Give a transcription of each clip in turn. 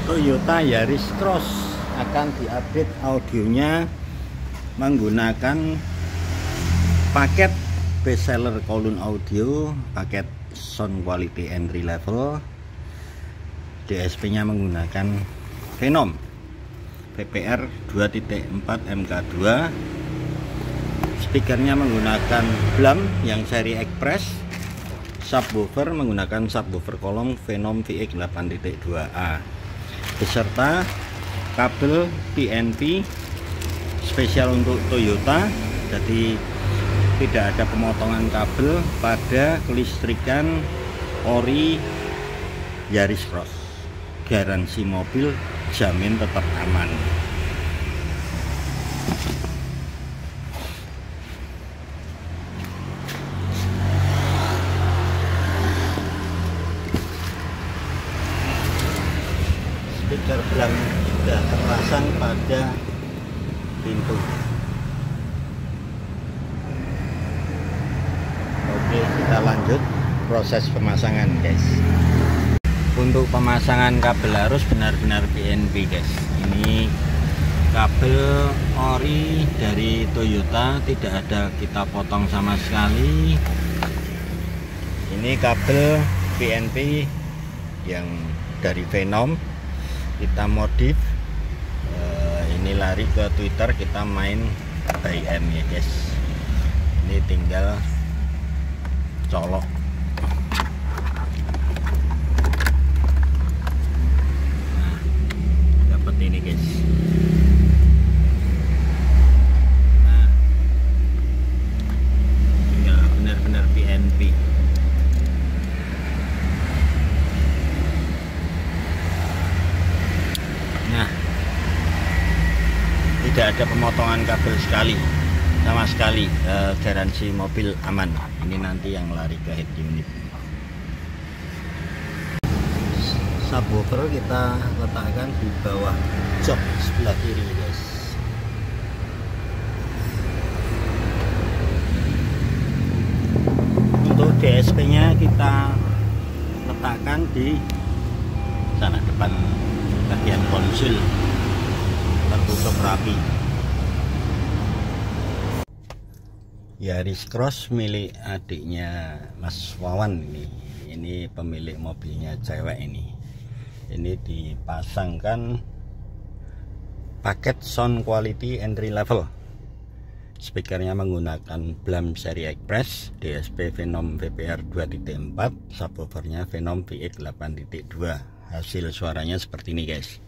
Toyota Yaris Cross akan diupdate audionya menggunakan paket bestseller Kowloon Audio, paket sound quality entry level. DSP nya menggunakan Venom VPR 2.4 MK2. Speakernya menggunakan Blam yang seri Express. Subwoofer menggunakan subwoofer kolom Venom VX 8.2A beserta kabel PNP spesial untuk Toyota. Jadi tidak ada pemotongan kabel pada kelistrikan ori Yaris Cross. Garansi mobil jamin tetap aman. Speaker Blam sudah terpasang pada pintu. Oke, kita lanjut proses pemasangan, guys. Untuk pemasangan kabel arus benar-benar PNP, guys. Ini kabel ori dari Toyota, tidak ada kita potong sama sekali. Ini kabel PNP yang dari Venom kita modif. Ini lari ke Twitter, kita main by M ya, guys. Ini tinggal colok. Nah, dapat ini, guys. Nah, tinggal benar-benar PNP. Nah, tidak ada pemotongan kabel sama sekali. Garansi mobil aman. Ini nanti yang lari ke head unit. Subwoofer kita letakkan di bawah jok sebelah kiri, guys. Untuk DSP nya kita letakkan di sana depan bagian konsul, tertutup rapi. Yaris Cross milik adiknya Mas Wawan ini pemilik mobilnya cewek ini. Ini dipasangkan paket sound quality entry level. Speakernya menggunakan Blam seri Express, DSP Venom VPR 2.4, subwoofernya Venom VX 8.2. Hasil suaranya seperti ini, guys.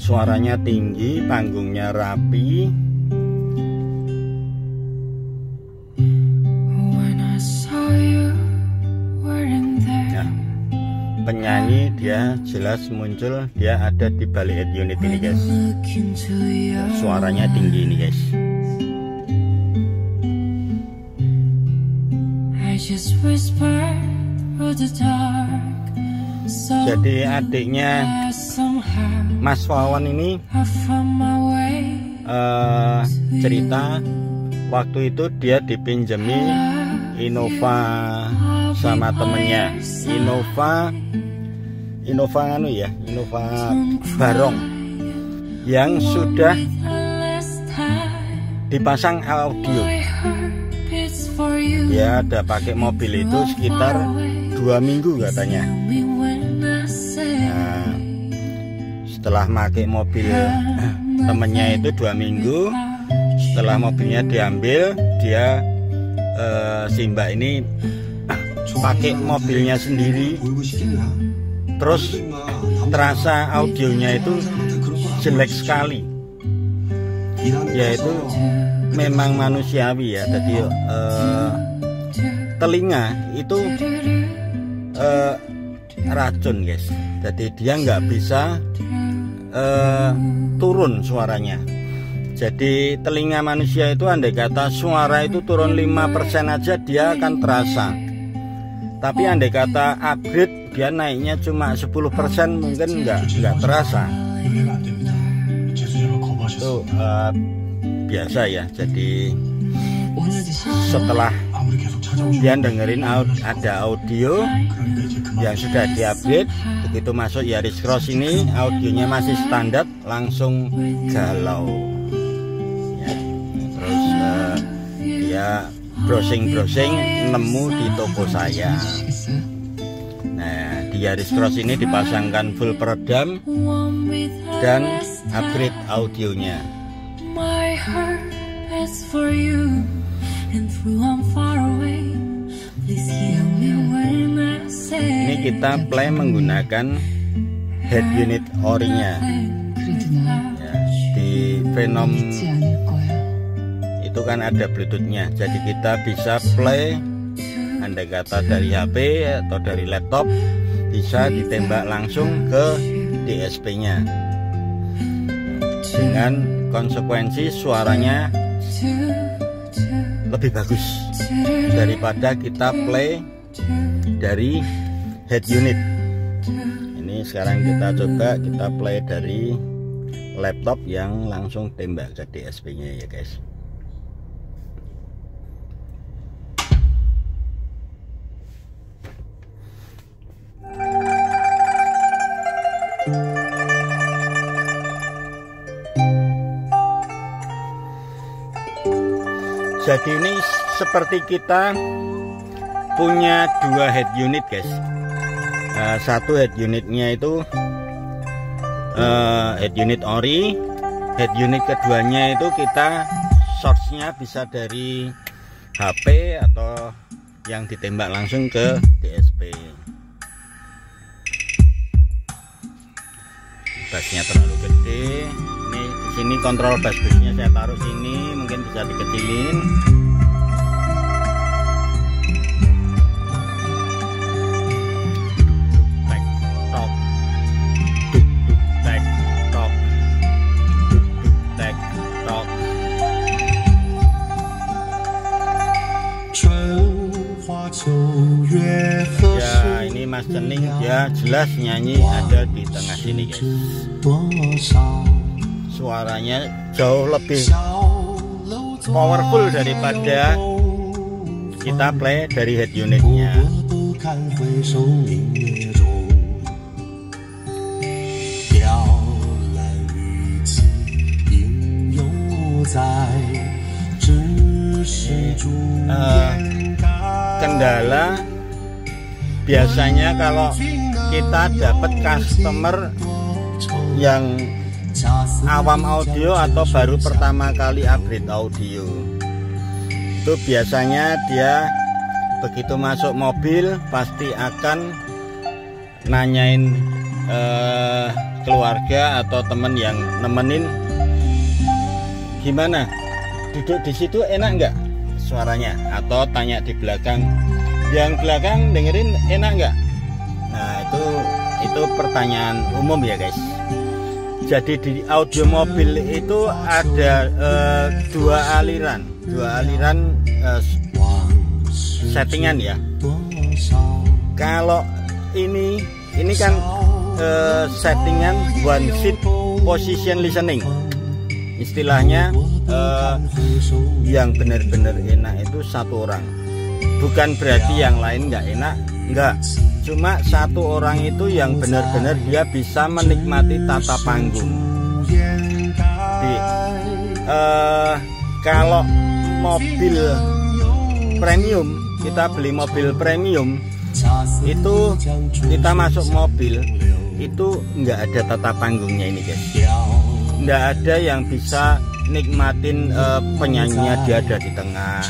Suaranya tinggi, panggungnya rapi. Nah, penyanyi dia jelas muncul, dia ada di balik head unit ini, guys. Suaranya tinggi ini, guys. Jadi adiknya Mas Wawan ini cerita waktu itu dia dipinjemi Innova sama temennya. Innova Barong yang sudah dipasang audio. Dia ada pakai mobil itu sekitar 2 minggu katanya. Setelah pakai mobil temennya itu 2 minggu, setelah mobilnya diambil, dia si mbak ini pakai mobilnya sendiri, terus terasa audionya itu jelek sekali. Yaitu memang manusiawi ya. Jadi telinga itu racun, guys. Jadi dia nggak bisa turun suaranya. Jadi telinga manusia itu andai kata suara itu turun 5% aja dia akan terasa. Tapi andai kata upgrade dia naiknya cuma 10% mungkin nggak terasa. Itu biasa ya. Jadi setelah dia dengerin ada audio yang sudah diupgrade, begitu masuk Yaris Cross ini audionya masih standar, langsung galau ya. Terus dia browsing nemu di toko saya. Nah, di Yaris Cross ini dipasangkan full peredam dan upgrade audionya. Ini kita play menggunakan head unit orinya ya, di Venom itu kan ada bluetoothnya, jadi kita bisa play andai kata dari HP atau dari laptop, bisa ditembak langsung ke DSP nya dengan konsekuensi suaranya lebih bagus daripada kita play dari head unit. Ini sekarang kita coba kita play dari laptop yang langsung tembak ke DSP nya ya guys. Jadi ini seperti kita punya dua head unit guys. Satu head unitnya itu head unit ori, head unit keduanya itu kita source-nya bisa dari HP atau yang ditembak langsung ke DSP. Bassnya terlalu gede. Ini di sini kontrol bass busnya saya taruh sini, mungkin bisa dikecilin. Ya, ini Mas Cening dia jelas nyanyi ada di tengah sini guys. Suaranya jauh lebih powerful daripada kita play dari head unitnya. Kendala biasanya kalau kita dapat customer yang awam audio atau baru pertama kali upgrade audio, itu biasanya dia begitu masuk mobil pasti akan nanyain keluarga atau temen yang nemenin, gimana duduk di situ enak nggak suaranya, atau tanya di belakang, yang belakang dengerin enak nggak. Nah itu pertanyaan umum ya guys. Jadi di audio mobil itu ada dua aliran settingan ya. Kalau ini kan settingan one seat position listening, istilahnya yang benar-benar enak itu satu orang. Bukan berarti yang lain nggak enak, enggak. Cuma satu orang itu yang benar-benar dia bisa menikmati tata panggung. Kalau mobil premium, kita beli mobil premium, itu kita masuk mobil itu nggak ada tata panggungnya ini guys. Nggak ada yang bisa nikmatin penyanyinya dia ada di tengah.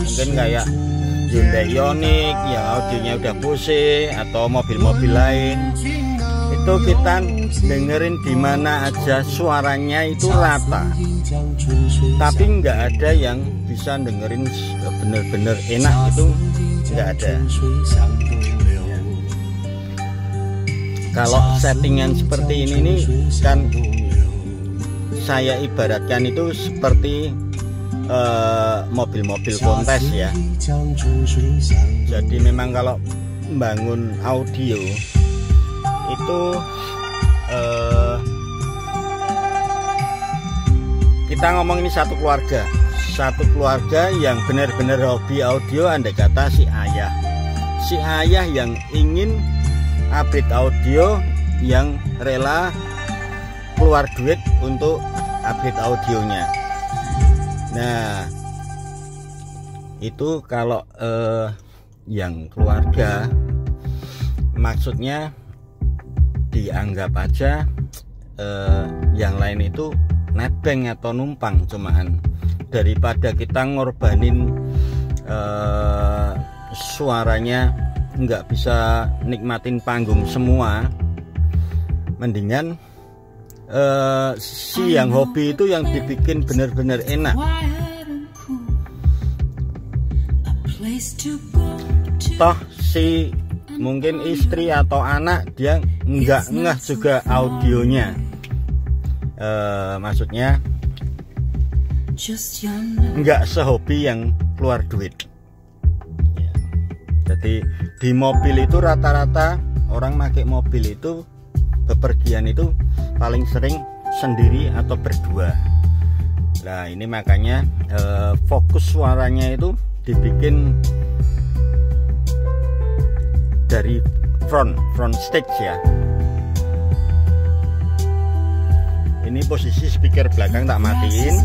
Mungkin kayak Hyundai Ioniq yang audionya udah Bose atau mobil-mobil lain, itu kita dengerin di mana aja suaranya itu rata, tapi nggak ada yang bisa dengerin bener-bener enak, itu nggak ada. Kalau settingan seperti ini nih kan saya ibaratkan itu seperti mobil-mobil kontes ya. Jadi memang kalau membangun audio itu kita ngomong ini satu keluarga yang benar-benar hobi audio. Andai kata si ayah yang ingin upgrade audio, yang rela keluar duit untuk upgrade audionya. Nah itu kalau yang keluarga, maksudnya dianggap aja yang lain itu nebeng atau numpang cumaan, daripada kita ngorbanin suaranya nggak bisa nikmatin panggung semua, mendingan si yang hobi itu yang dibikin bener-bener enak. Toh si mungkin istri atau anak dia nggak ngeh juga audionya, maksudnya nggak sehobi yang keluar duit. Jadi di mobil itu rata-rata orang pakai mobil itu bepergian itu paling sering sendiri atau berdua. Nah ini makanya fokus suaranya itu dibikin dari front stage ya. Ini posisi speaker belakang tak matiin.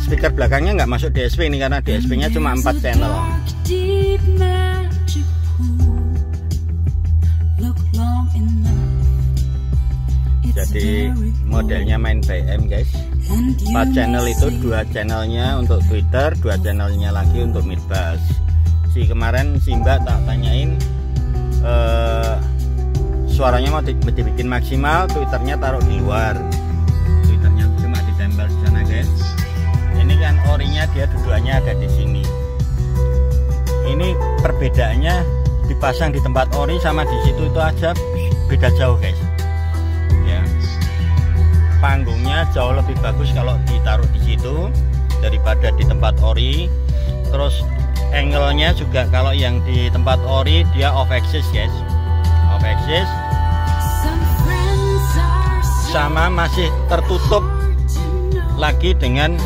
Speaker belakangnya nggak masuk DSP ini karena DSP nya cuma 4 channel. Jadi modelnya main BM guys. 4 channel itu 2 channelnya untuk Twitter, 2 channelnya lagi untuk midbass. Kemarin si Mbak tak tanyain suaranya mau dibikin maksimal, Twitternya taruh di luar, Twitternya cuma ditempel di sana guys. Ini kan orinya dia dudukannya ada di sini. Ini perbedaannya dipasang di tempat ori sama di situ itu aja beda jauh guys. Ya, panggungnya jauh lebih bagus kalau ditaruh di situ daripada di tempat ori. Terus angle-nya juga kalau yang di tempat ori dia off axis guys, off axis, sama masih tertutup lagi dengan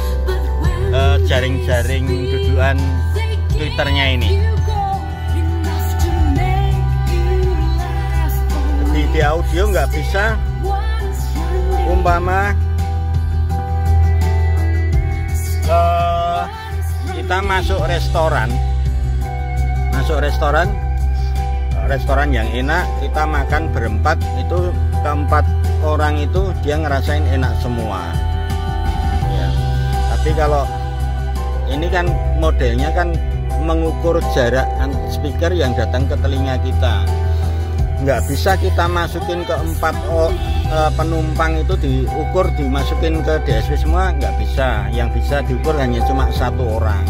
jaring-jaring dudukan Twitternya ini. Di audio nggak bisa umpama kita masuk restoran yang enak, kita makan berempat, itu keempat orang itu dia ngerasain enak semua ya. Tapi kalau ini kan modelnya kan mengukur jarak speaker yang datang ke telinga kita, nggak bisa kita masukin ke 4 penumpang itu diukur dimasukin ke DSP semua, nggak bisa. Yang bisa diukur hanya cuma 1 orang.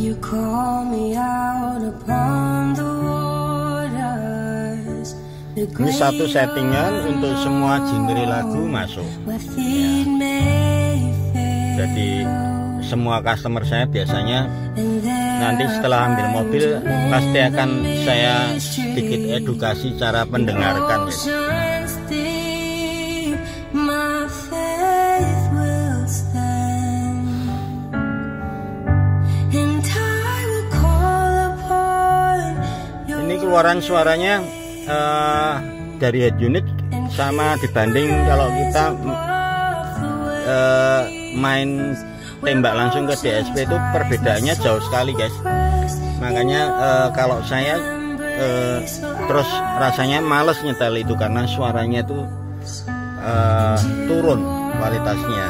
You call me out upon the waters. Ini satu settingan untuk semua genre lagu masuk ya. Jadi semua customer saya biasanya nanti setelah ambil mobil pasti akan saya sedikit edukasi cara mendengarkan ya. Keluaran suaranya dari head unit sama dibanding kalau kita main tembak langsung ke DSP itu perbedaannya jauh sekali guys. Makanya kalau saya terus rasanya males nyetel itu karena suaranya itu turun kualitasnya.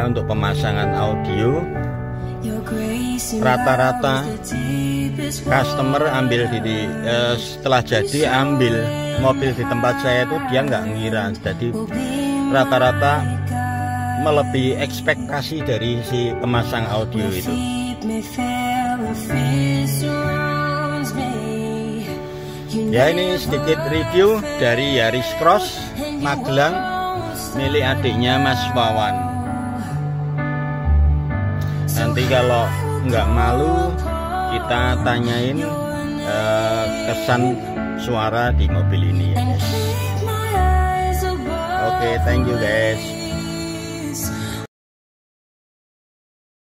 untuk pemasangan audio. Rata-rata customer ambil setelah jadi ambil mobil di tempat saya itu dia nggak ngira, jadi rata-rata melebihi ekspektasi dari si pemasang audio itu. Ya, ini sedikit review dari Yaris Cross Magelang milik adiknya Mas Wawan. Nanti kalau nggak malu kita tanyain kesan suara di mobil ini ya guys. Oke, thank you guys.